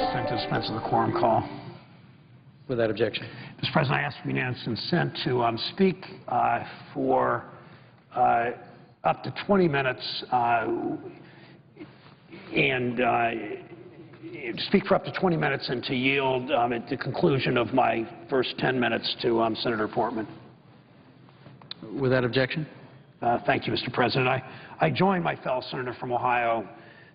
Consent to dispense with the quorum call. Without objection. Mr. President, I ask for unanimous consent to speak for up to 20 minutes speak for up to 20 minutes and to yield at the conclusion of my first 10 minutes to Senator Portman. Without objection. Thank you, Mr. President. I join my fellow senator from Ohio,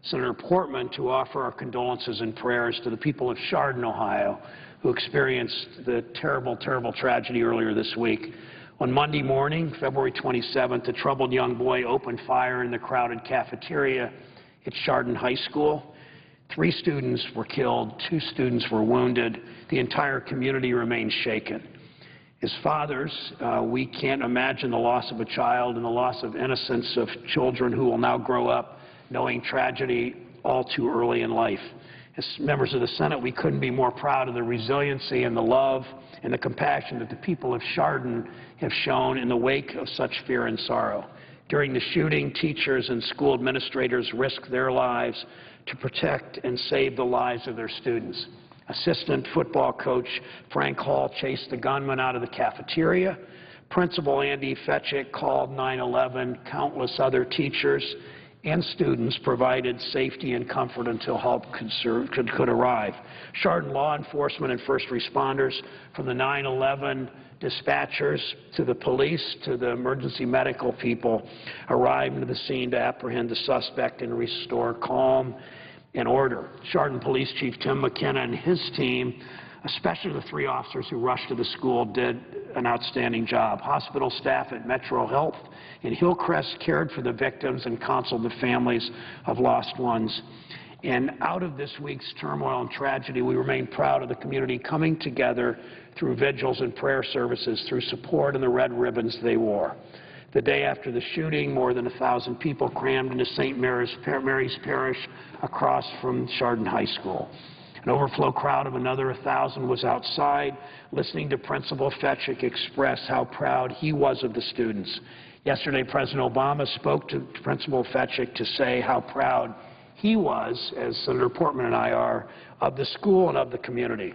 Senator Portman, to offer our condolences and prayers to the people of Chardon, Ohio, who experienced the terrible, terrible tragedy earlier this week. On Monday morning, February 27th, a troubled young boy opened fire in the crowded cafeteria at Chardon High School. 3 students were killed, 2 students were wounded. The entire community remains shaken. As fathers, we can't imagine the loss of a child and the loss of innocence of children who will now grow up knowing tragedy all too early in life. As members of the Senate, we couldn't be more proud of the resiliency and the love and the compassion that the people of Chardon have shown in the wake of such fear and sorrow. During the shooting, teachers and school administrators risked their lives to protect and save the lives of their students. Assistant football coach Frank Hall chased the gunman out of the cafeteria. Principal Andy Fetchick called 911. Countless other teachers and students provided safety and comfort until help could arrive. Chardon law enforcement and first responders, from the 911 dispatchers to the police to the emergency medical people, arrived to the scene to apprehend the suspect and restore calm and order. Chardon Police Chief Tim McKenna and his team, especially the 3 officers who rushed to the school, did an outstanding job. Hospital staff at Metro Health in Hillcrest cared for the victims and counseled the families of lost ones. And out of this week's turmoil and tragedy, we remain proud of the community coming together through vigils and prayer services, through support and the red ribbons they wore. The day after the shooting, more than 1,000 people crammed into St. Mary's Parish across from Chardon High School. An overflow crowd of another 1,000 was outside, listening to Principal Fetchick express how proud he was of the students. Yesterday, President Obama spoke to Principal Fetchick to say how proud he was, as Senator Portman and I are, of the school and of the community.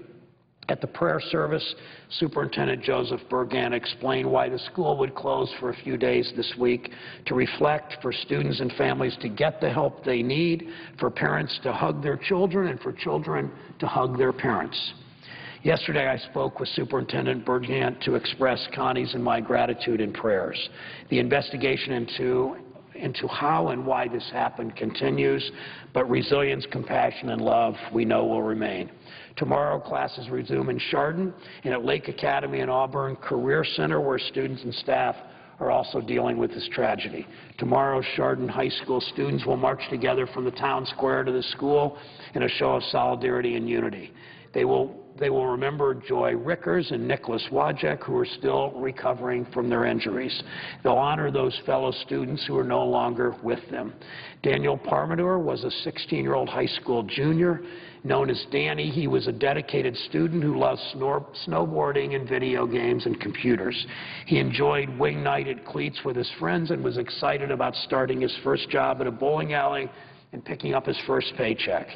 At the prayer service, Superintendent Joseph Bergan explained why the school would close for a few days this week, to reflect, for students and families to get the help they need, for parents to hug their children, and for children to hug their parents. Yesterday, I spoke with Superintendent Bergan to express Connie's and my gratitude and prayers. The investigation into how and why this happened continues, but resilience, compassion, and love we know will remain. Tomorrow, classes resume in Chardon and at Lake Academy and Auburn Career Center, where students and staff are also dealing with this tragedy. Tomorrow, Chardon High School students will march together from the town square to the school in a show of solidarity and unity. They will remember Joy Rickers and Nicholas Wojcik, who are still recovering from their injuries. They'll honor those fellow students who are no longer with them. Daniel Parmenter was a 16-year-old high school junior. Known as Danny, he was a dedicated student who loved snowboarding and video games and computers. He enjoyed wing night at Cleats with his friends and was excited about starting his first job at a bowling alley and picking up his first paycheck.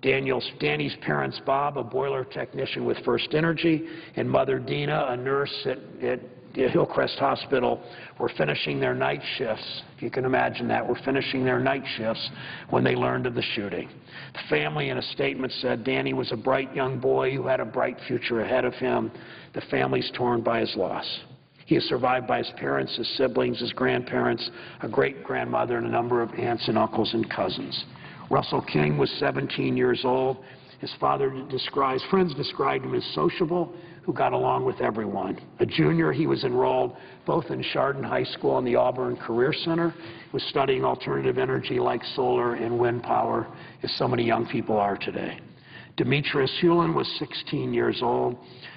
Danny's parents, Bob, a boiler technician with First Energy, and Mother Dina, a nurse at Hillcrest Hospital, were finishing their night shifts. If you can imagine that, were finishing their night shifts when they learned of the shooting. The family, in a statement, said Danny was a bright young boy who had a bright future ahead of him. The family's torn by his loss. He is survived by his parents, his siblings, his grandparents, a great-grandmother, and a number of aunts and uncles and cousins. Russell King was 17 years old. His friends described him as sociable, who got along with everyone. A junior, he was enrolled both in Chardon High School and the Auburn Career Center. He was studying alternative energy like solar and wind power, as so many young people are today. Demetrius Hewlin was 16 years old.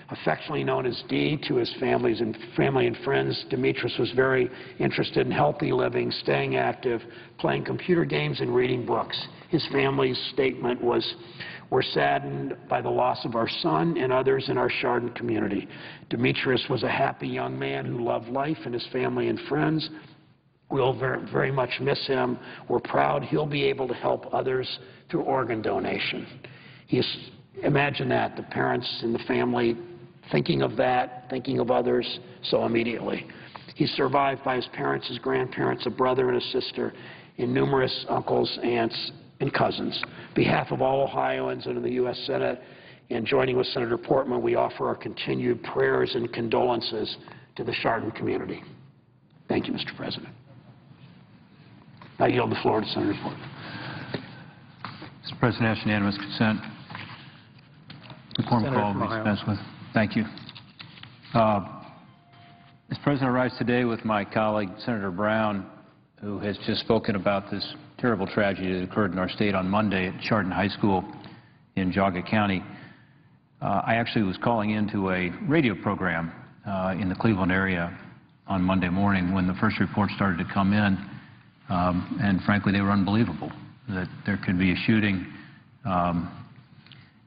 Affectionately known as D to his family and friends, Demetrius was very interested in healthy living, staying active, playing computer games, and reading books. His family's statement was, "We're saddened by the loss of our son and others in our Chardon community. Demetrius was a happy young man who loved life and his family and friends. We'll very much miss him. We're proud he'll be able to help others through organ donation." Imagine that, the parents and the family thinking of that, thinking of others so immediately. He's survived by his parents, his grandparents, a brother and a sister, and numerous uncles, aunts, and cousins. On behalf of all Ohioans and in the U.S. Senate, and joining with Senator Portman, we offer our continued prayers and condolences to the Chardon community. Thank you, Mr. President. I yield the floor to Senator Portman. Mr. President, ask unanimous consent. The quorum call will be dispensed with. Thank you. Mr. President, I rise today with my colleague, Senator Brown, who has just spoken about this terrible tragedy that occurred in our state on Monday at Chardon High School in Geauga County. I actually was calling into a radio program in the Cleveland area on Monday morning when the first reports started to come in, and frankly, they were unbelievable, that there could be a shooting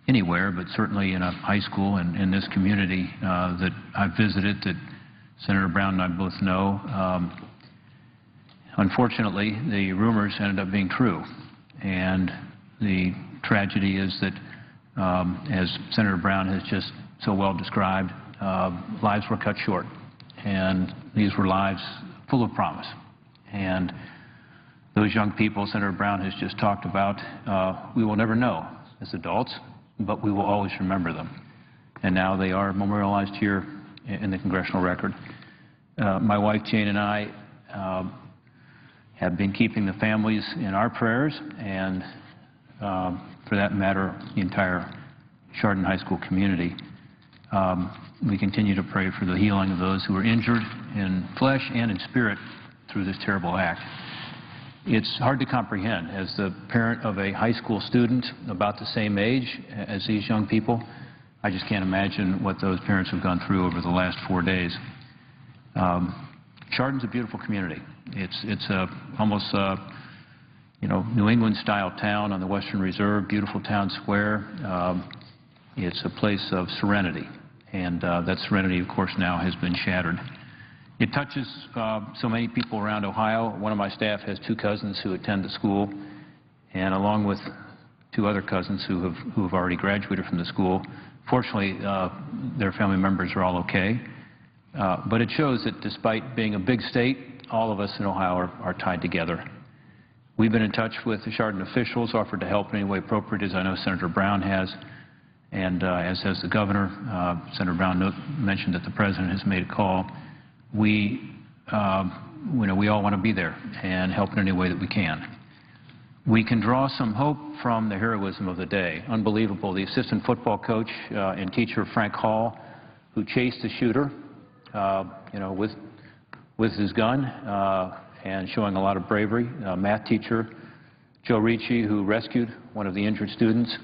anywhere, but certainly in a high school and in this community that I've visited, that Senator Brown and I both know. Unfortunately, the rumors ended up being true, and the tragedy is that, as Senator Brown has just so well described, lives were cut short, and these were lives full of promise. And those young people Senator Brown has just talked about, we will never know as adults, but we will always remember them. And now they are memorialized here in the congressional record. My wife Jane and I have been keeping the families in our prayers, and for that matter, the entire Chardon High School community. We continue to pray for the healing of those who were injured in flesh and in spirit through this terrible act. It's hard to comprehend. As the parent of a high school student about the same age as these young people, I just can't imagine what those parents have gone through over the last 4 days. Chardon's a beautiful community. It's almost New England-style town on the Western Reserve, beautiful town square. It's a place of serenity, and that serenity, of course, now has been shattered. It touches so many people around Ohio. One of my staff has 2 cousins who attend the school, and along with 2 other cousins who have already graduated from the school. Fortunately, their family members are all okay. But it shows that despite being a big state, all of us in Ohio are tied together. We've been in touch with the Chardon officials, offered to help in any way appropriate, as I know Senator Brown has, and as has the governor. Senator Brown mentioned that the president has made a call. We all want to be there and help in any way that we can. We can draw some hope from the heroism of the day. Unbelievable. The assistant football coach and teacher, Frank Hall, who chased the shooter, with his gun and showing a lot of bravery. Math teacher Joe Ricci, who rescued one of the injured students.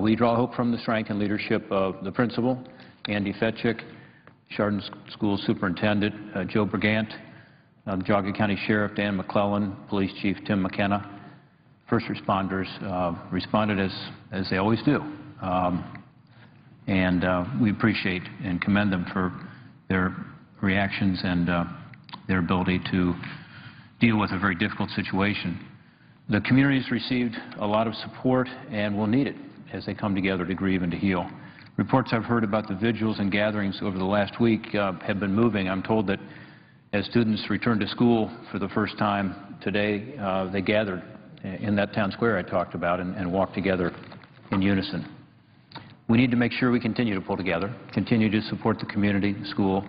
We draw hope from the strength and leadership of the principal, Andy Fetchick, Chardon School Superintendent Joe Brigant, Geauga County Sheriff Dan McClellan, Police Chief Tim McKenna. First responders responded as they always do. We appreciate and commend them for their reactions and their ability to deal with a very difficult situation. The community has received a lot of support and will need it as they come together to grieve and to heal. Reports I've heard about the vigils and gatherings over the last week have been moving. I'm told that as students return to school for the first time today, they gathered in that town square I talked about and walked together in unison. We need to make sure we continue to pull together, continue to support the community, the school,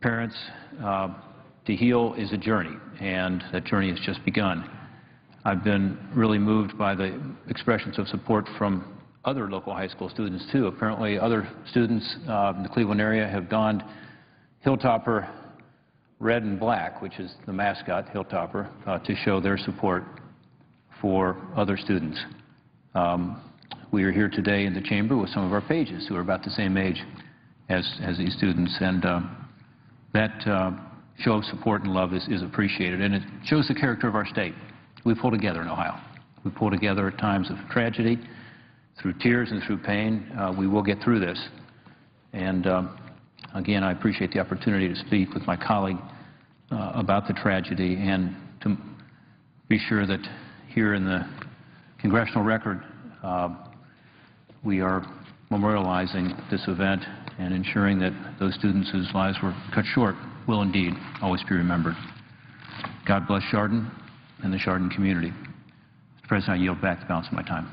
parents. To heal is a journey, and that journey has just begun. I've been really moved by the expressions of support from other local high school students, too. Apparently, other students in the Cleveland area have donned Hilltopper red and black, which is the mascot, Hilltopper, to show their support for other students. We are here today in the chamber with some of our pages who are about the same age as these students, and that show of support and love is appreciated, and it shows the character of our state. We pull together in Ohio. We pull together at times of tragedy, through tears and through pain. We will get through this. And again, I appreciate the opportunity to speak with my colleague about the tragedy and to be sure that here in the congressional record we are memorializing this event and ensuring that those students whose lives were cut short will indeed always be remembered. God bless Chardon and the Chardon community. Mr. President, I yield back the balance of my time.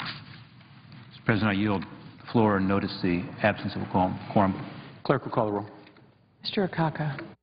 Mr. President, I yield the floor and notice the absence of a quorum. Clerk will call the roll. Mr. Akaka.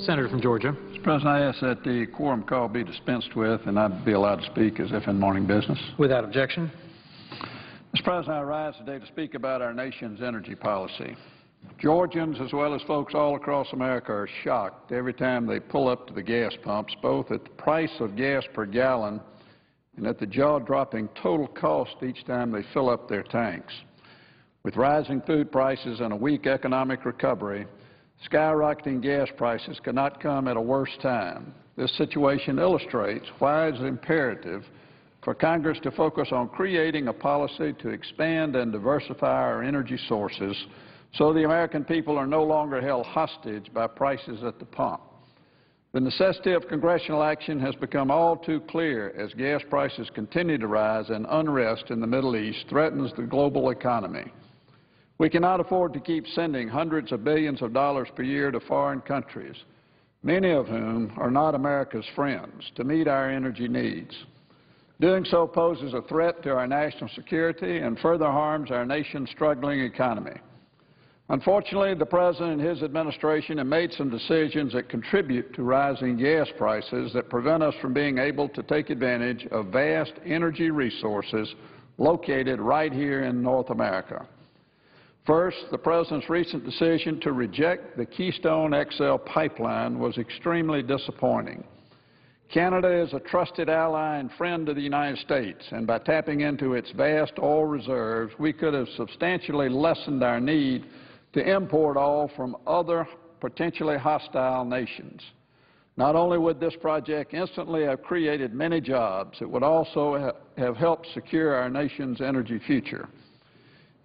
Senator from Georgia. Mr. President, I ask that the quorum call be dispensed with and I'd be allowed to speak as if in morning business. Without objection. Mr. President, I rise today to speak about our nation's energy policy. Georgians, as well as folks all across America, are shocked every time they pull up to the gas pumps, both at the price of gas per gallon and at the jaw-dropping total cost each time they fill up their tanks. With rising food prices and a weak economic recovery, skyrocketing gas prices could not come at a worse time. This situation illustrates why it is imperative for Congress to focus on creating a policy to expand and diversify our energy sources so the American people are no longer held hostage by prices at the pump. The necessity of congressional action has become all too clear as gas prices continue to rise and unrest in the Middle East threatens the global economy. We cannot afford to keep sending hundreds of billions of dollars per year to foreign countries, many of whom are not America's friends, to meet our energy needs. Doing so poses a threat to our national security and further harms our nation's struggling economy. Unfortunately, the President and his administration have made some decisions that contribute to rising gas prices that prevent us from being able to take advantage of vast energy resources located right here in North America. First, the President's recent decision to reject the Keystone XL pipeline was extremely disappointing. Canada is a trusted ally and friend of the United States, and by tapping into its vast oil reserves, we could have substantially lessened our need to import oil from other potentially hostile nations. Not only would this project instantly have created many jobs, it would also have helped secure our nation's energy future.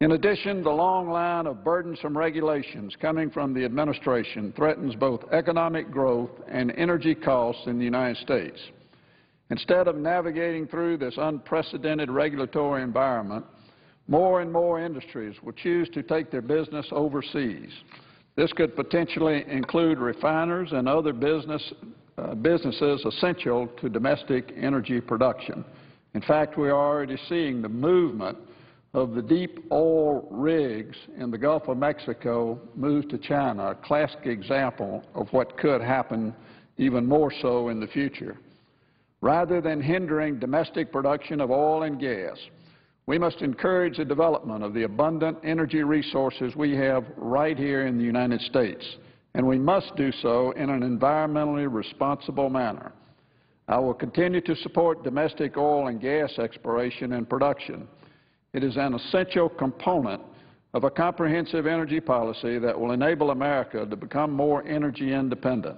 In addition, the long line of burdensome regulations coming from the administration threatens both economic growth and energy costs in the United States. Instead of navigating through this unprecedented regulatory environment, more and more industries will choose to take their business overseas. This could potentially include refiners and other businesses essential to domestic energy production. In fact, we are already seeing the movement of the deep oil rigs in the Gulf of Mexico move to China, a classic example of what could happen even more so in the future. Rather than hindering domestic production of oil and gas, we must encourage the development of the abundant energy resources we have right here in the United States, and we must do so in an environmentally responsible manner. I will continue to support domestic oil and gas exploration and production. It is an essential component of a comprehensive energy policy that will enable America to become more energy independent.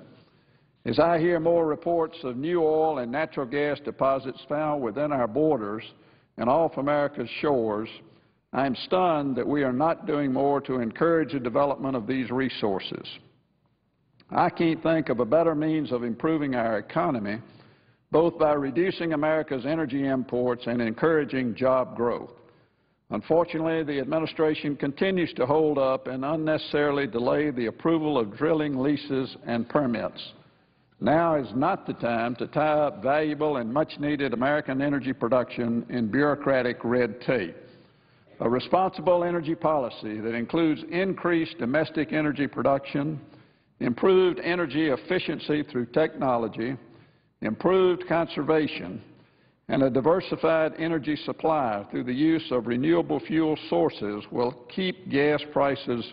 As I hear more reports of new oil and natural gas deposits found within our borders and off America's shores, I am stunned that we are not doing more to encourage the development of these resources. I can't think of a better means of improving our economy, both by reducing America's energy imports and encouraging job growth. Unfortunately, the administration continues to hold up and unnecessarily delay the approval of drilling leases and permits. Now is not the time to tie up valuable and much-needed American energy production in bureaucratic red tape. A responsible energy policy that includes increased domestic energy production, improved energy efficiency through technology, improved conservation, and a diversified energy supply through the use of renewable fuel sources will keep gas prices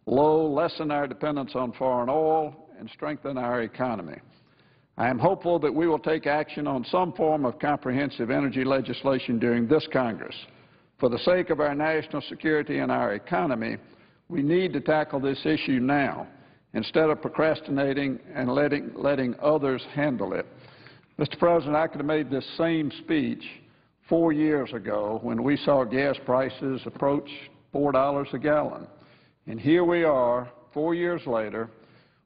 low, lessen our dependence on foreign oil, and strengthen our economy. I am hopeful that we will take action on some form of comprehensive energy legislation during this Congress. For the sake of our national security and our economy, we need to tackle this issue now instead of procrastinating and letting others handle it. Mr. President, I could have made this same speech 4 years ago when we saw gas prices approach $4 a gallon. And here we are 4 years later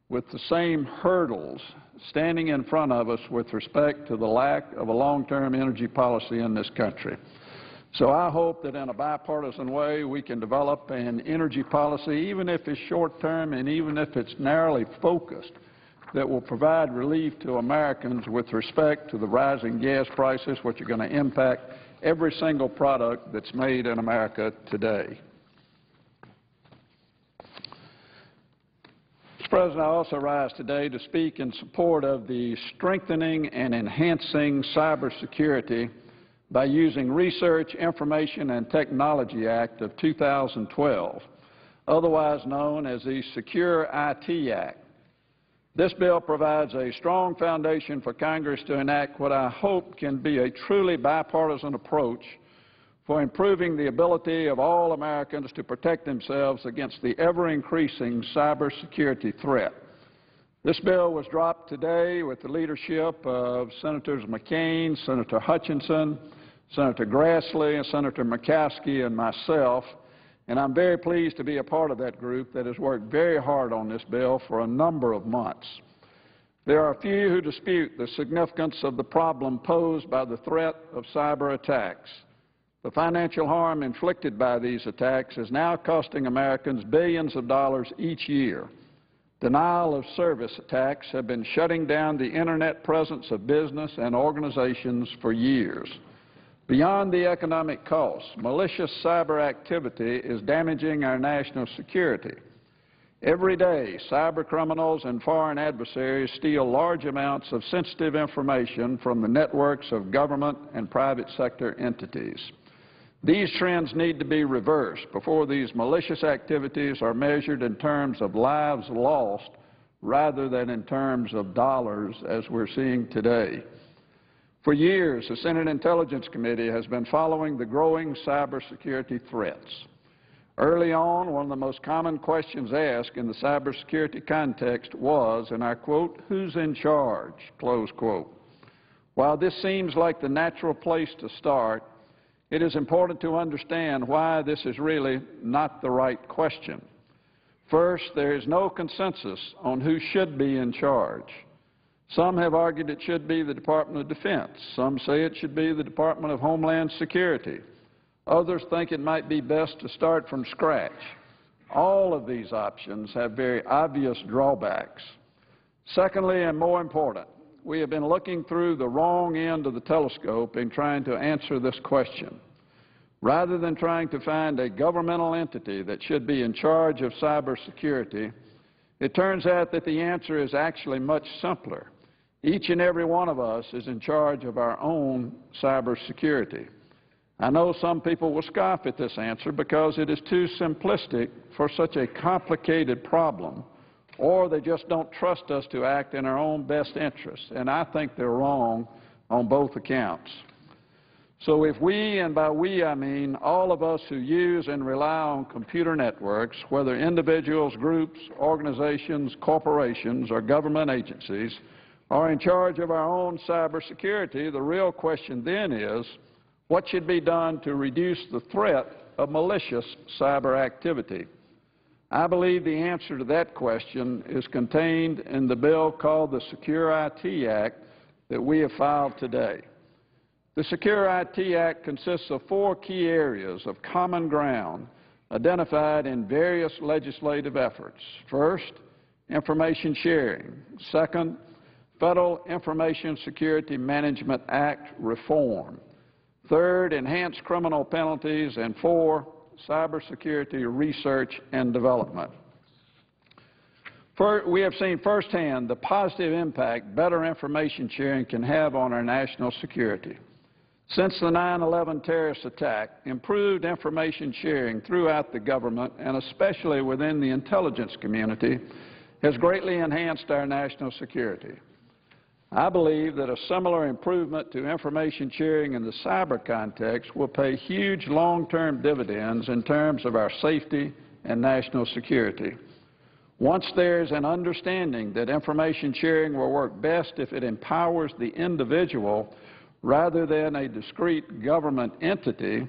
with the same hurdles standing in front of us with respect to the lack of a long-term energy policy in this country. So I hope that in a bipartisan way we can develop an energy policy, even if it's short-term and even if it's narrowly focused, that will provide relief to Americans with respect to the rising gas prices, which are going to impact every single product that's made in America today. Mr. President, I also rise today to speak in support of the strengthening and enhancing cybersecurity by using Research, Information, and Technology Act of 2012. otherwise known as the Secure IT Act. This bill provides a strong foundation for Congress to enact what I hope can be a truly bipartisan approach for improving the ability of all Americans to protect themselves against the ever-increasing cybersecurity threat. This bill was dropped today with the leadership of Senators McCain, Senator Hutchinson, Senator Grassley, and Senator Murkowski, and myself, and I'm very pleased to be a part of that group that has worked very hard on this bill for a number of months. There are few who dispute the significance of the problem posed by the threat of cyber attacks. The financial harm inflicted by these attacks is now costing Americans billions of dollars each year. Denial of service attacks have been shutting down the Internet presence of business and organizations for years. Beyond the economic costs, malicious cyber activity is damaging our national security. Every day, cyber criminals and foreign adversaries steal large amounts of sensitive information from the networks of government and private sector entities. These trends need to be reversed before these malicious activities are measured in terms of lives lost rather than in terms of dollars, as we're seeing today. For years, the Senate Intelligence Committee has been following the growing cybersecurity threats. Early on, one of the most common questions asked in the cybersecurity context was, and I quote, "Who's in charge?" close quote. While this seems like the natural place to start, it is important to understand why this is really not the right question. First, there is no consensus on who should be in charge. Some have argued it should be the Department of Defense. Some say it should be the Department of Homeland Security. Others think it might be best to start from scratch. All of these options have very obvious drawbacks. Secondly, and more important, we have been looking through the wrong end of the telescope in trying to answer this question. Rather than trying to find a governmental entity that should be in charge of cybersecurity, it turns out that the answer is actually much simpler. Each and every one of us is in charge of our own cybersecurity. I know some people will scoff at this answer because it is too simplistic for such a complicated problem, or they just don't trust us to act in our own best interests, and I think they're wrong on both accounts. So if we, and by we I mean all of us who use and rely on computer networks, whether individuals, groups, organizations, corporations, or government agencies, are in charge of our own cybersecurity, the real question then is, what should be done to reduce the threat of malicious cyber activity? I believe the answer to that question is contained in the bill called the Secure IT Act that we have filed today. The Secure IT Act consists of 4 key areas of common ground identified in various legislative efforts. First, information sharing. Second, Federal Information Security Management Act reform. Third, enhanced criminal penalties. And 4, cybersecurity research and development. We have seen firsthand the positive impact better information sharing can have on our national security. Since the 9/11 terrorist attack, improved information sharing throughout the government, and especially within the intelligence community, has greatly enhanced our national security. I believe that a similar improvement to information sharing in the cyber context will pay huge long-term dividends in terms of our safety and national security. Once there is an understanding that information sharing will work best if it empowers the individual rather than a discrete government entity,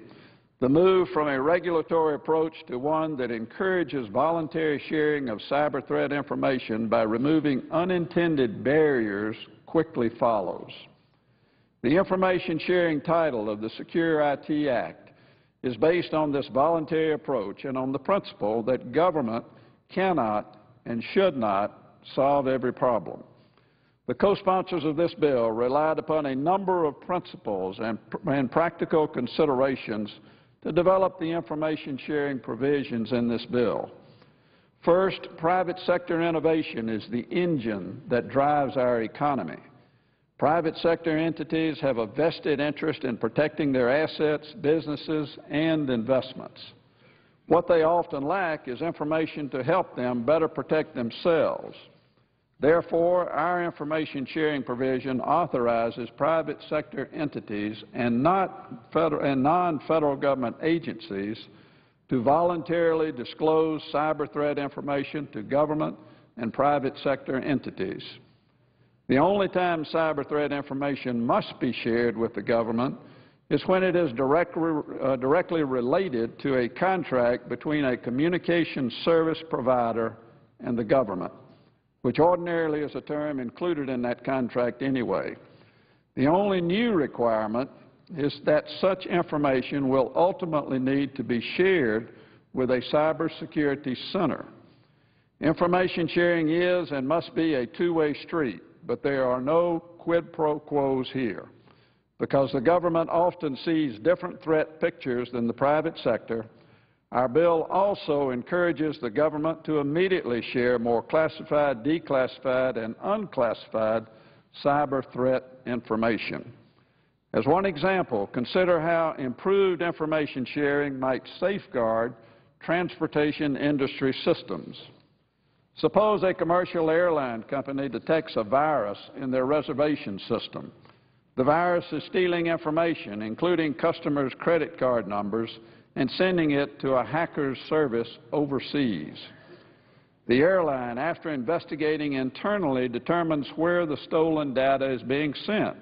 the move from a regulatory approach to one that encourages voluntary sharing of cyber threat information by removing unintended barriers quickly follows. The information sharing title of the Secure IT Act is based on this voluntary approach and on the principle that government cannot and should not solve every problem. The co-sponsors of this bill relied upon a number of principles and practical considerations to develop the information sharing provisions in this bill. First, private sector innovation is the engine that drives our economy. Private sector entities have a vested interest in protecting their assets, businesses, and investments. What they often lack is information to help them better protect themselves. Therefore, our information sharing provision authorizes private sector entities and non-federal government agencies to voluntarily disclose cyber threat information to government and private sector entities. The only time cyber threat information must be shared with the government is when it is directly related to a contract between a communications service provider and the government, which ordinarily is a term included in that contract anyway. The only new requirement is that such information will ultimately need to be shared with a cybersecurity center. Information sharing is and must be a two-way street, but there are no quid pro quos here. Because the government often sees different threat pictures than the private sector, our bill also encourages the government to immediately share more classified, declassified, and unclassified cyber threat information. As one example, consider how improved information sharing might safeguard transportation industry systems. Suppose a commercial airline company detects a virus in their reservation system. The virus is stealing information, including customers' credit card numbers, and sending it to a hacker's service overseas. The airline, after investigating internally, determines where the stolen data is being sent.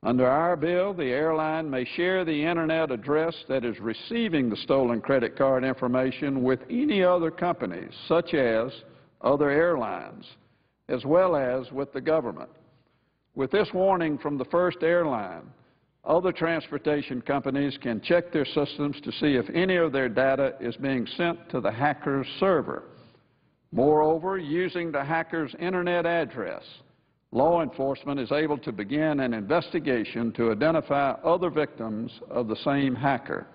Under our bill, the airline may share the Internet address that is receiving the stolen credit card information with any other companies, such as other airlines, as well as with the government. With this warning from the first airline, other transportation companies can check their systems to see if any of their data is being sent to the hacker's server. Moreover, using the hacker's Internet address, law enforcement is able to begin an investigation to identify other victims of the same hacker.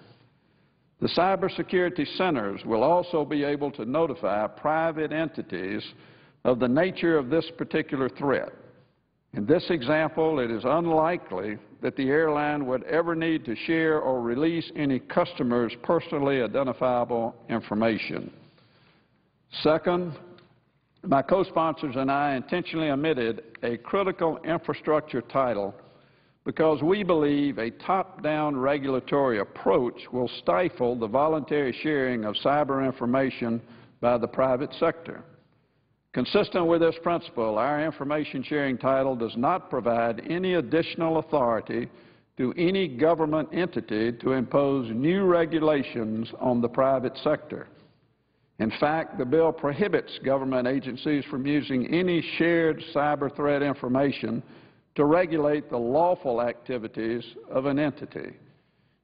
The cybersecurity centers will also be able to notify private entities of the nature of this particular threat. In this example, it is unlikely that the airline would ever need to share or release any customer's personally identifiable information. Second, my co-sponsors and I intentionally omitted a critical infrastructure title because we believe a top-down regulatory approach will stifle the voluntary sharing of cyber information by the private sector. Consistent with this principle, our information sharing title does not provide any additional authority to any government entity to impose new regulations on the private sector. In fact, the bill prohibits government agencies from using any shared cyber threat information to regulate the lawful activities of an entity.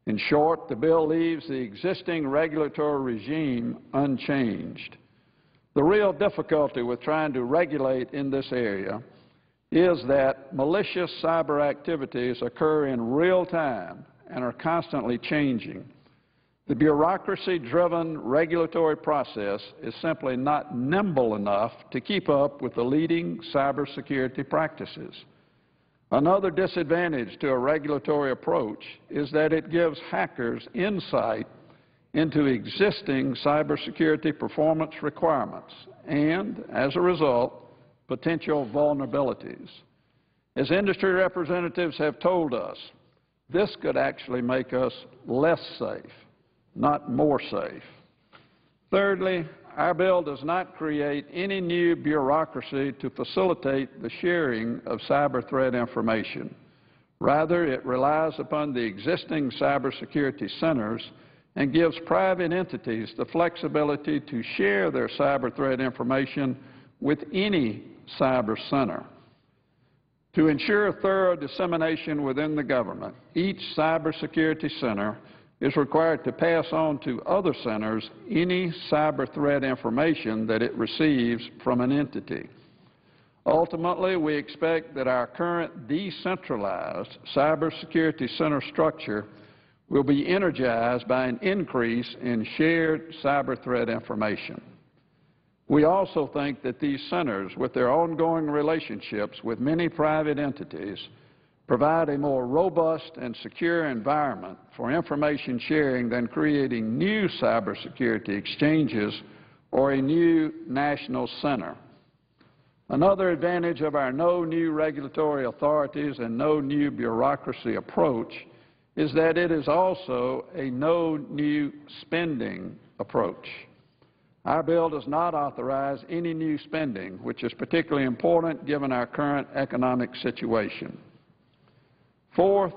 In short, the bill leaves the existing regulatory regime unchanged. The real difficulty with trying to regulate in this area is that malicious cyber activities occur in real time and are constantly changing. The bureaucracy-driven regulatory process is simply not nimble enough to keep up with the leading cybersecurity practices. Another disadvantage to a regulatory approach is that it gives hackers insight into existing cybersecurity performance requirements and, as a result, potential vulnerabilities. As industry representatives have told us, this could actually make us less safe, not more safe. Thirdly, our bill does not create any new bureaucracy to facilitate the sharing of cyber threat information. Rather, it relies upon the existing cybersecurity centers and gives private entities the flexibility to share their cyber threat information with any cyber center. To ensure thorough dissemination within the government, each cybersecurity center is required to pass on to other centers any cyber threat information that it receives from an entity. Ultimately, we expect that our current decentralized cybersecurity center structure will be energized by an increase in shared cyber threat information. We also think that these centers, with their ongoing relationships with many private entities, provide a more robust and secure environment for information sharing than creating new cybersecurity exchanges or a new national center. Another advantage of our no new regulatory authorities and no new bureaucracy approach is that it is also a no new spending approach. Our bill does not authorize any new spending, which is particularly important given our current economic situation. Fourth,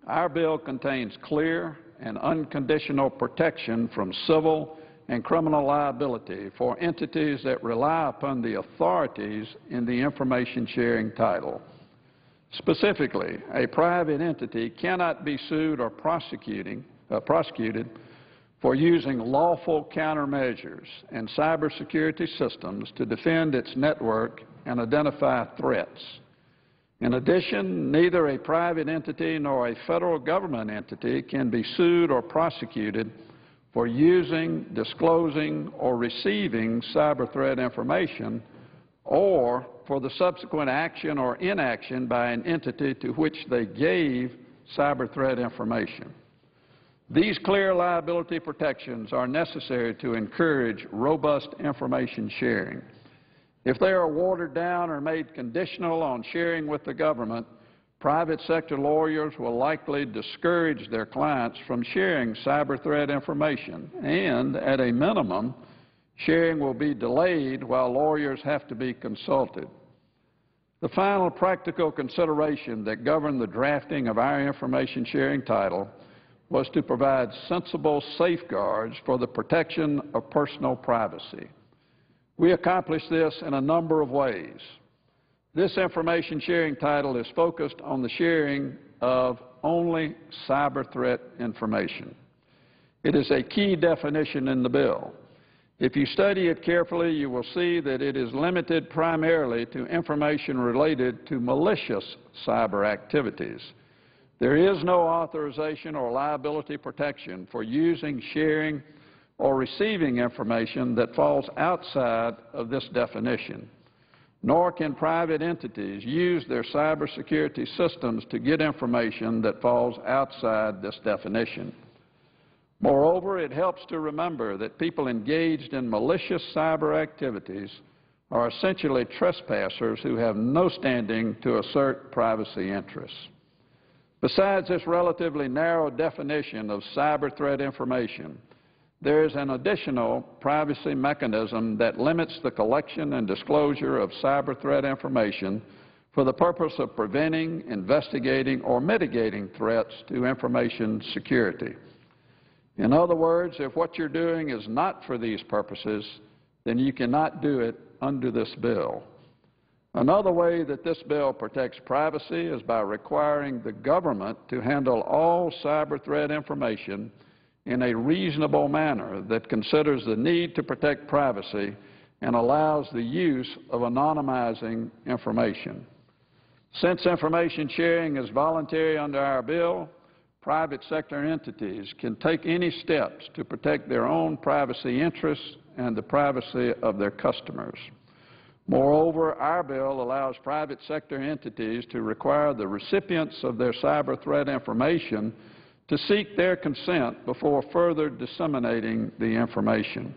our bill contains clear and unconditional protection from civil and criminal liability for entities that rely upon the authorities in the information sharing title. Specifically, a private entity cannot be sued or prosecuted for using lawful countermeasures and cybersecurity systems to defend its network and identify threats. In addition, neither a private entity nor a federal government entity can be sued or prosecuted for using, disclosing, or receiving cyber threat information, or for the subsequent action or inaction by an entity to which they gave cyber threat information. These clear liability protections are necessary to encourage robust information sharing. If they are watered down or made conditional on sharing with the government, private sector lawyers will likely discourage their clients from sharing cyber threat information, and at a minimum, sharing will be delayed while lawyers have to be consulted. The final practical consideration that governed the drafting of our information sharing title was to provide sensible safeguards for the protection of personal privacy. We accomplished this in a number of ways. This information sharing title is focused on the sharing of only cyber threat information. It is a key definition in the bill. If you study it carefully, you will see that it is limited primarily to information related to malicious cyber activities. There is no authorization or liability protection for using, sharing, or receiving information that falls outside of this definition. Nor can private entities use their cybersecurity systems to get information that falls outside this definition. Moreover, it helps to remember that people engaged in malicious cyber activities are essentially trespassers who have no standing to assert privacy interests. Besides this relatively narrow definition of cyber threat information, there is an additional privacy mechanism that limits the collection and disclosure of cyber threat information for the purpose of preventing, investigating, or mitigating threats to information security. In other words, if what you're doing is not for these purposes, then you cannot do it under this bill. Another way that this bill protects privacy is by requiring the government to handle all cyber threat information in a reasonable manner that considers the need to protect privacy and allows the use of anonymizing information. Since information sharing is voluntary under our bill, private sector entities can take any steps to protect their own privacy interests and the privacy of their customers. Moreover, our bill allows private sector entities to require the recipients of their cyber threat information to seek their consent before further disseminating the information.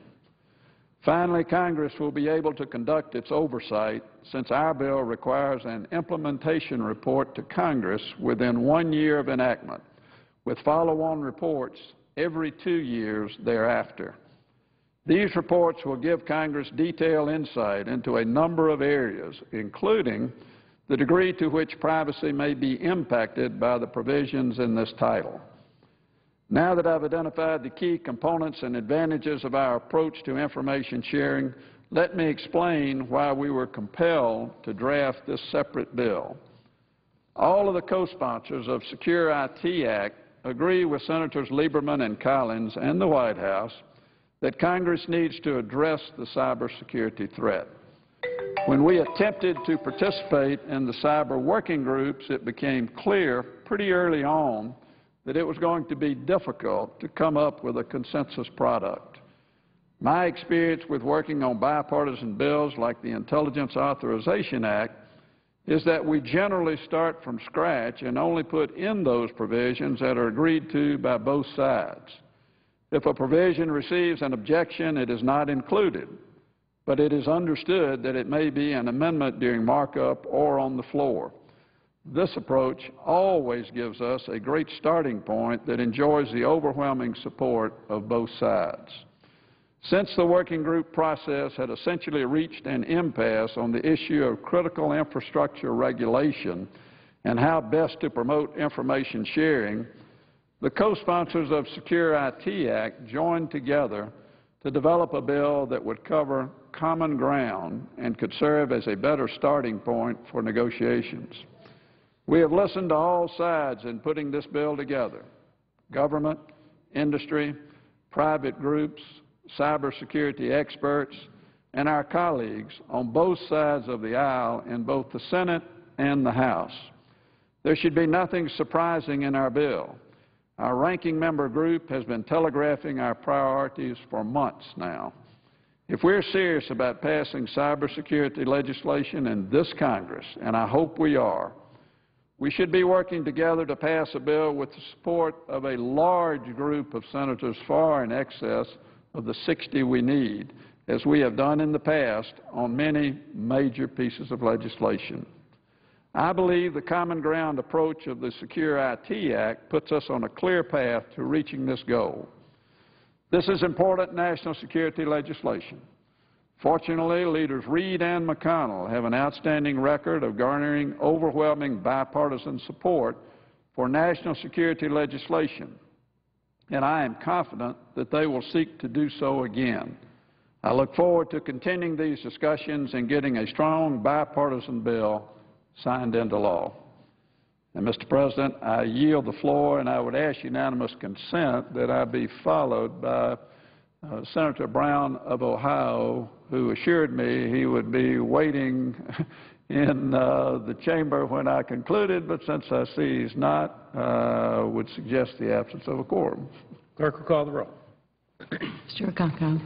Finally, Congress will be able to conduct its oversight since our bill requires an implementation report to Congress within 1 year of enactment, with follow-on reports every 2 years thereafter. These reports will give Congress detailed insight into a number of areas, including the degree to which privacy may be impacted by the provisions in this title. Now that I've identified the key components and advantages of our approach to information sharing, let me explain why we were compelled to draft this separate bill. All of the co-sponsors of Secure IT Act agree with Senators Lieberman and Collins and the White House that Congress needs to address the cybersecurity threat. When we attempted to participate in the cyber working groups, it became clear pretty early on that it was going to be difficult to come up with a consensus product. My experience with working on bipartisan bills like the Intelligence Authorization Act is that we generally start from scratch and only put in those provisions that are agreed to by both sides. If a provision receives an objection, it is not included, but it is understood that it may be an amendment during markup or on the floor. This approach always gives us a great starting point that enjoys the overwhelming support of both sides. Since the working group process had essentially reached an impasse on the issue of critical infrastructure regulation and how best to promote information sharing, the co-sponsors of Secure IT Act joined together to develop a bill that would cover common ground and could serve as a better starting point for negotiations. We have listened to all sides in putting this bill together: government, industry, private groups, cybersecurity experts, and our colleagues on both sides of the aisle in both the Senate and the House. There should be nothing surprising in our bill. Our ranking member group has been telegraphing our priorities for months now. If we're serious about passing cybersecurity legislation in this Congress, and I hope we are, we should be working together to pass a bill with the support of a large group of senators far in excess of the 60 we need, as we have done in the past on many major pieces of legislation. I believe the common ground approach of the Secure IT Act puts us on a clear path to reaching this goal. This is important national security legislation. Fortunately, leaders Reid and McConnell have an outstanding record of garnering overwhelming bipartisan support for national security legislation, and I am confident that they will seek to do so again. I look forward to continuing these discussions and getting a strong bipartisan bill signed into law. And, Mr. President, I yield the floor, and I would ask unanimous consent that I be followed by Senator Brown of Ohio, who assured me he would be waiting in the chamber when I concluded, but since I see he's not, would suggest the absence of a quorum. Clerk will call the roll. Mr. Akaka.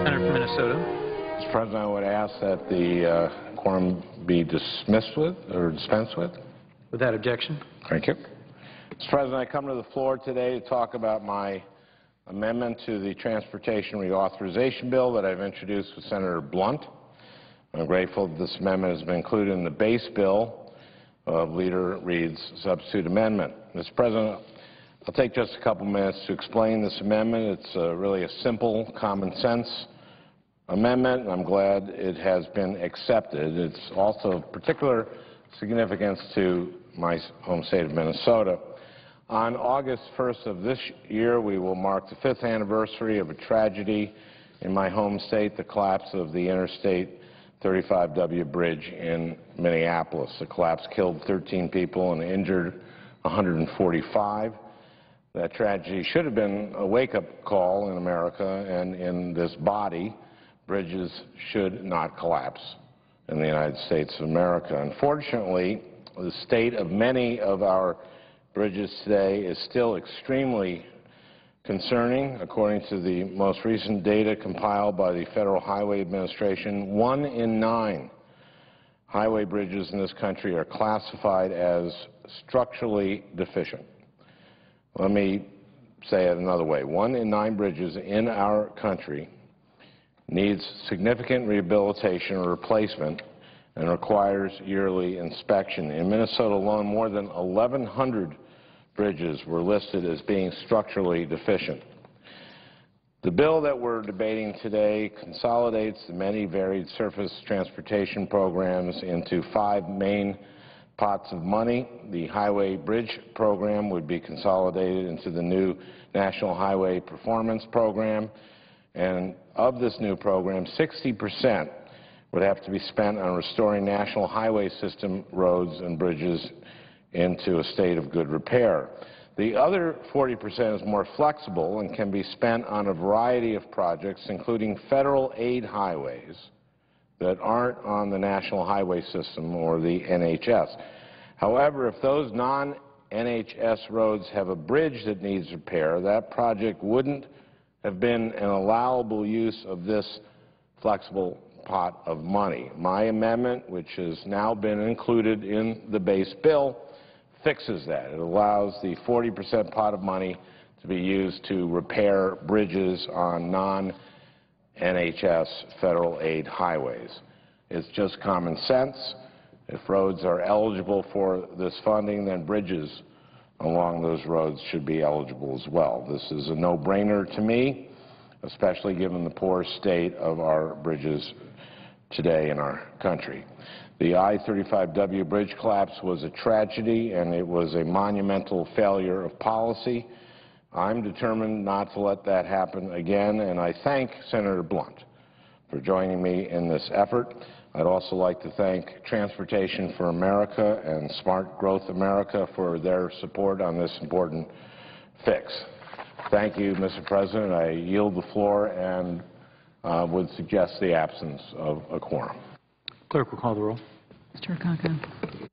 Senator from Minnesota. Mr. President, I would ask that the quorum be dispensed with. Without objection. Thank you. Mr. President, I come to the floor today to talk about my amendment to the Transportation Reauthorization Bill that I've introduced with Senator Blunt. I'm grateful that this amendment has been included in the base bill of Leader Reid's substitute amendment. Mr. President, I'll take just a couple minutes to explain this amendment. It's really a simple, common sense amendment, and I'm glad it has been accepted. It's also of particular significance to my home state of Minnesota. On August 1st of this year, we will mark the 5th anniversary of a tragedy in my home state, the collapse of the Interstate 35W bridge in Minneapolis. The collapse killed 13 people and injured 145. That tragedy should have been a wake-up call in America and in this body. Bridges should not collapse in the United States of America. Unfortunately, the state of many of our bridges today is still extremely concerning. According to the most recent data compiled by the Federal Highway Administration, 1 in 9 highway bridges in this country are classified as structurally deficient. Let me say it another way. 1 in 9 bridges in our country needs significant rehabilitation or replacement and requires yearly inspection. In Minnesota alone, more than 1,100 bridges were listed as being structurally deficient. The bill that we're debating today consolidates the many varied surface transportation programs into 5 main pots of money. The Highway Bridge Program would be consolidated into the new National Highway Performance Program. And of this new program, 60% would have to be spent on restoring National Highway System roads and bridges into a state of good repair. The other 40% is more flexible and can be spent on a variety of projects, including federal aid highways that aren't on the National Highway System or the NHS. However, if those non-NHS roads have a bridge that needs repair, that project wouldn't have been an allowable use of this flexible pot of money. My amendment, which has now been included in the base bill, fixes that. It allows the 40% pot of money to be used to repair bridges on non-NHS federal aid highways. It's just common sense. If roads are eligible for this funding, then bridges along those roads should be eligible as well. This is a no-brainer to me, especially given the poor state of our bridges today in our country. The I-35W bridge collapse was a tragedy, and it was a monumental failure of policy. I'm determined not to let that happen again, and I thank Senator Blunt for joining me in this effort. I'd also like to thank Transportation for America and Smart Growth America for their support on this important fix. Thank you, Mr. President. I yield the floor and would suggest the absence of a quorum. Clerk will call the roll. Mr. Akaka.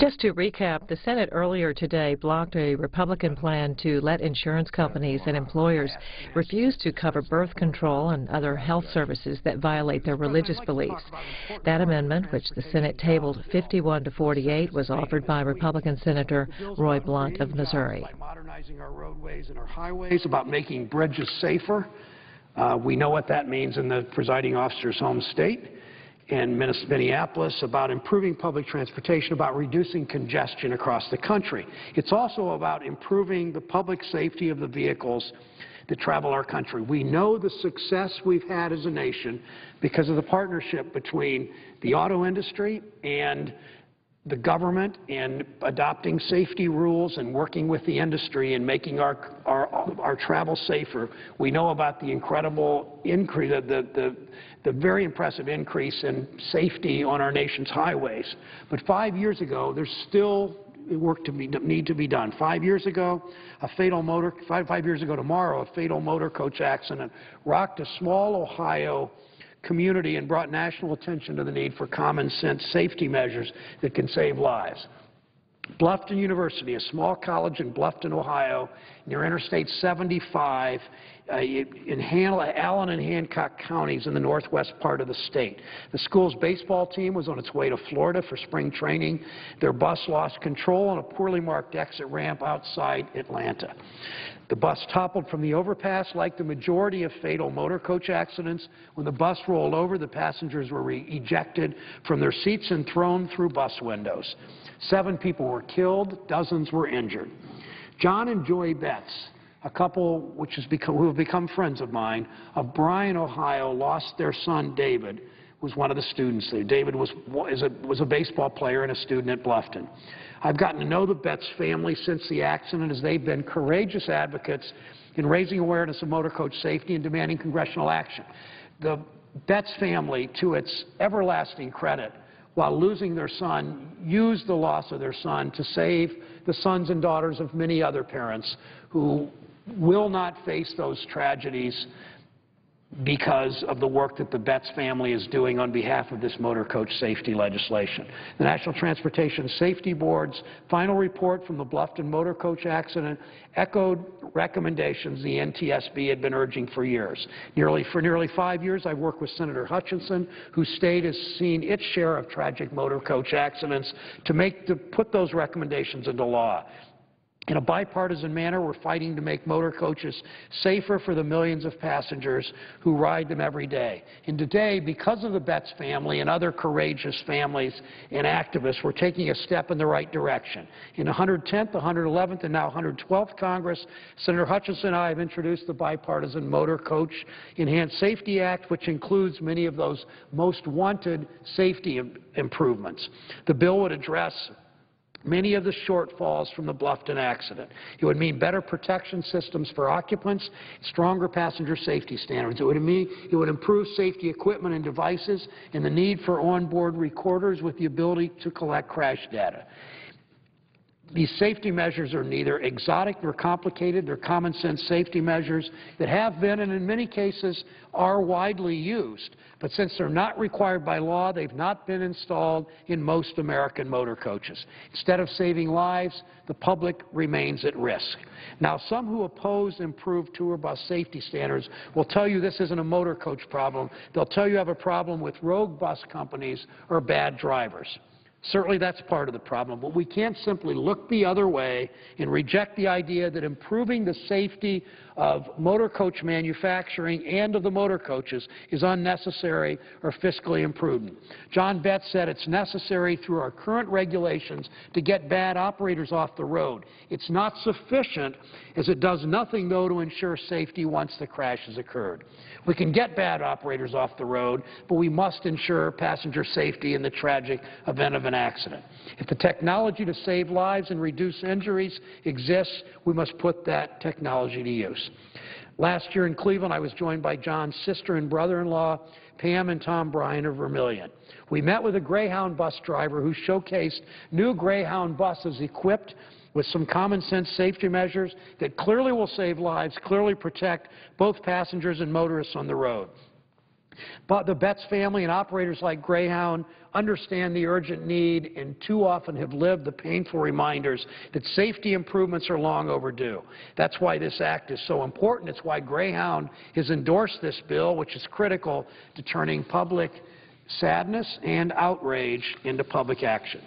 Just to recap, the Senate earlier today blocked a Republican plan to let insurance companies and employers refuse to cover birth control and other health services that violate their religious beliefs. That amendment, which the Senate tabled 51 to 48, was offered by Republican Senator Roy Blunt of Missouri. By modernizing our roadways and our highways, about making bridges safer. We know what that means in the presiding officer's home state. In Minneapolis, about improving public transportation, about reducing congestion across the country. It's also about improving the public safety of the vehicles that travel our country. We know the success we've had as a nation because of the partnership between the auto industry and the government in adopting safety rules and working with the industry and making our travel safer. We know about the incredible increase, the very impressive increase in safety on our nation's highways. But 5 years ago, there's still work to need to be done. 5 years ago, five years ago tomorrow, a fatal motor coach accident rocked a small Ohio community and brought national attention to the need for common sense safety measures that can save lives. Bluffton University, a small college in Bluffton, Ohio, near Interstate 75, in Allen and Hancock counties in the northwest part of the state. The school's baseball team was on its way to Florida for spring training. Their bus lost control on a poorly marked exit ramp outside Atlanta. The bus toppled from the overpass. Like the majority of fatal motor coach accidents, when the bus rolled over, the passengers were ejected from their seats and thrown through bus windows. 7 people were killed, dozens were injured. John and Joy Betts, a couple who have become friends of mine, of Bryan, Ohio, lost their son David, was one of the students there. David was a baseball player and a student at Bluffton. I've gotten to know the Betts family since the accident, as they've been courageous advocates in raising awareness of motor coach safety and demanding congressional action. The Betts family, to its everlasting credit, while losing their son, used the loss of their son to save the sons and daughters of many other parents who will not face those tragedies because of the work that the Betts family is doing on behalf of this motor coach safety legislation. The National Transportation Safety Board's final report from the Bluffton motor coach accident echoed recommendations the NTSB had been urging for years. For nearly 5 years, I've worked with Senator Hutchinson, whose state has seen its share of tragic motor coach accidents, to put those recommendations into law. In a bipartisan manner, we're fighting to make motor coaches safer for the millions of passengers who ride them every day. And today, because of the Betts family and other courageous families and activists, we're taking a step in the right direction. In the 110th, 111th, and now 112th Congress, Senator Hutchinson and I have introduced the bipartisan Motor Coach Enhanced Safety Act, which includes many of those most wanted safety improvements. The bill would address many of the shortfalls from the Bluffton accident. It would mean better protection systems for occupants, stronger passenger safety standards. It would improve safety equipment and devices, and the need for onboard recorders with the ability to collect crash data. These safety measures are neither exotic nor complicated. They're common sense safety measures that have been and in many cases are widely used. But since they're not required by law, they've not been installed in most American motor coaches. Instead of saving lives, the public remains at risk. Now, some who oppose improved tour bus safety standards will tell you this isn't a motor coach problem. They'll tell you have a problem with rogue bus companies or bad drivers. Certainly that's part of the problem, but we can't simply look the other way and reject the idea that improving the safety of motor coach manufacturing and of the motor coaches is unnecessary or fiscally imprudent. John Betts said it's necessary through our current regulations to get bad operators off the road. It's not sufficient, as it does nothing, though, to ensure safety once the crash has occurred. We can get bad operators off the road, but we must ensure passenger safety in the tragic event of an accident. If the technology to save lives and reduce injuries exists, we must put that technology to use. Last year in Cleveland, I was joined by John's sister and brother-in-law, Pam and Tom Bryan of Vermilion. We met with a Greyhound bus driver who showcased new Greyhound buses equipped with some common sense safety measures that clearly will save lives, clearly protect both passengers and motorists on the road. But the Betts family and operators like Greyhound understand the urgent need and too often have lived the painful reminders that safety improvements are long overdue. That's why this act is so important. It's why Greyhound has endorsed this bill, which is critical to turning public sadness and outrage into public action.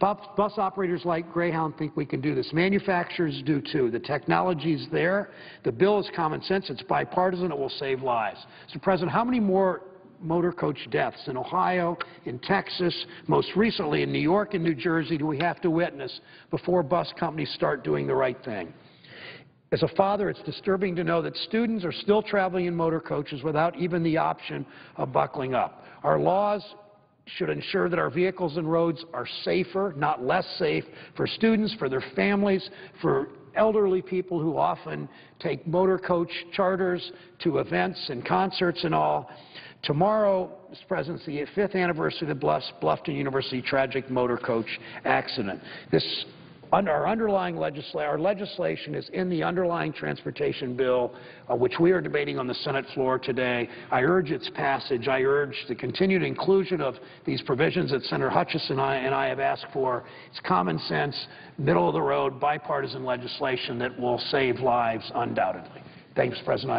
Bus operators like Greyhound think we can do this. Manufacturers do too. The technology's there. The bill is common sense. It's bipartisan. It will save lives. Mr. President, how many more motor coach deaths in Ohio, in Texas, most recently in New York and New Jersey do we have to witness before bus companies start doing the right thing? As a father, it's disturbing to know that students are still traveling in motor coaches without even the option of buckling up. Our laws should ensure that our vehicles and roads are safer, not less safe, for students, for their families, for elderly people who often take motor coach charters to events and concerts and all. Tomorrow, Mr. President, is the 5th anniversary of the Bluffton University tragic motor coach accident. Our legislation is in the underlying transportation bill, which we are debating on the Senate floor today. I urge its passage. I urge the continued inclusion of these provisions that Senator Hutchison and I have asked for. It's common sense, middle-of-the-road, bipartisan legislation that will save lives undoubtedly. Thanks, President.